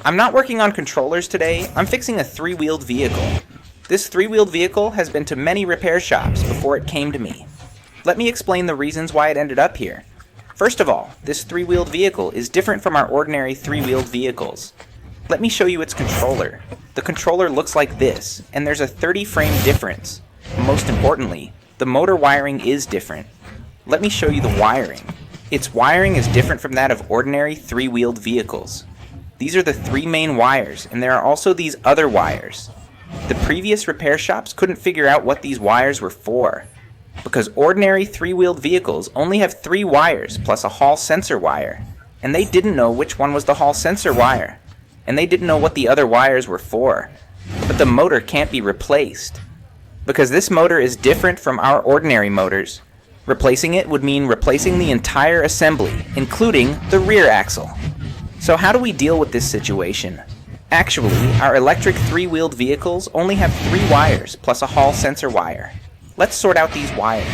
I'm not working on controllers today, I'm fixing a three-wheeled vehicle. This three-wheeled vehicle has been to many repair shops before it came to me. Let me explain the reasons why it ended up here. First of all, this three-wheeled vehicle is different from our ordinary three-wheeled vehicles. Let me show you its controller. The controller looks like this, and there's a 30-frame difference. Most importantly, the motor wiring is different. Let me show you the wiring. Its wiring is different from that of ordinary three-wheeled vehicles. These are the three main wires, and there are also these other wires. The previous repair shops couldn't figure out what these wires were for, because ordinary three-wheeled vehicles only have 3 wires plus a hall sensor wire, and they didn't know which one was the hall sensor wire, and they didn't know what the other wires were for. But the motor can't be replaced, because this motor is different from our ordinary motors. Replacing it would mean replacing the entire assembly, including the rear axle. So how do we deal with this situation? Actually, our electric three-wheeled vehicles only have 3 wires plus a hall sensor wire. Let's sort out these wires.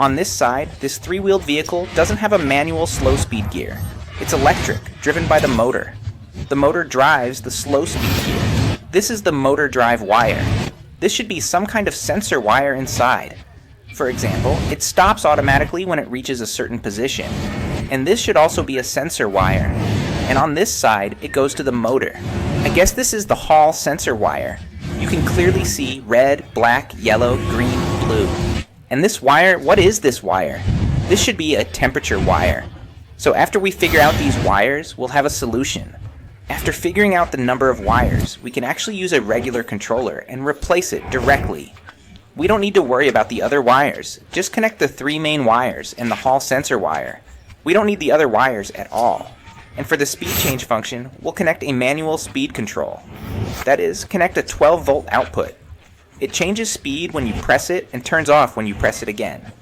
On this side, this three-wheeled vehicle doesn't have a manual slow-speed gear. It's electric, driven by the motor. The motor drives the slow-speed gear. This is the motor drive wire. This should be some kind of sensor wire inside. For example, it stops automatically when it reaches a certain position. And this should also be a sensor wire. And on this side, it goes to the motor. I guess this is the hall sensor wire. You can clearly see red, black, yellow, green, blue. And this wire, what is this wire? This should be a temperature wire. So after we figure out these wires, we'll have a solution. After figuring out the number of wires, we can actually use a regular controller and replace it directly. We don't need to worry about the other wires. Just connect the 3 main wires and the hall sensor wire. We don't need the other wires at all. And for the speed change function, we'll connect a manual speed control. That is, connect a 12-volt output. It changes speed when you press it and turns off when you press it again.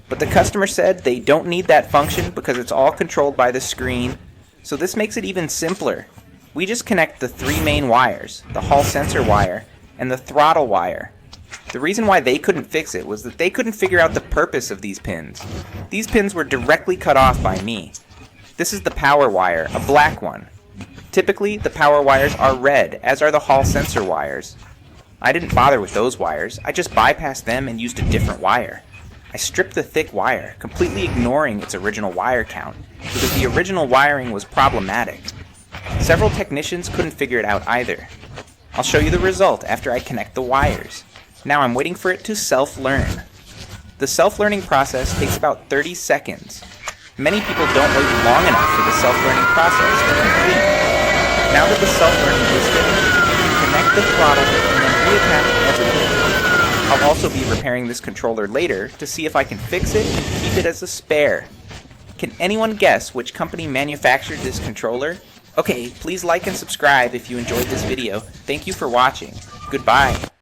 But the customer said they don't need that function because it's all controlled by the screen, so this makes it even simpler. We just connect the 3 main wires, the hall sensor wire, and the throttle wire. The reason why they couldn't fix it was that they couldn't figure out the purpose of these pins. These pins were directly cut off by me. This is the power wire, a black one. Typically, the power wires are red, as are the hall sensor wires. I didn't bother with those wires, I just bypassed them and used a different wire. I stripped the thick wire, completely ignoring its original wire count, because the original wiring was problematic. Several technicians couldn't figure it out either. I'll show you the result after I connect the wires. Now I'm waiting for it to self-learn. The self-learning process takes about 30 seconds. Many people don't wait long enough for the self-learning process to complete. Now that the self-learning is finished, you can connect the throttle and then reattach everything. I'll also be repairing this controller later to see if I can fix it and keep it as a spare. Can anyone guess which company manufactured this controller? Okay, please like and subscribe if you enjoyed this video. Thank you for watching. Goodbye.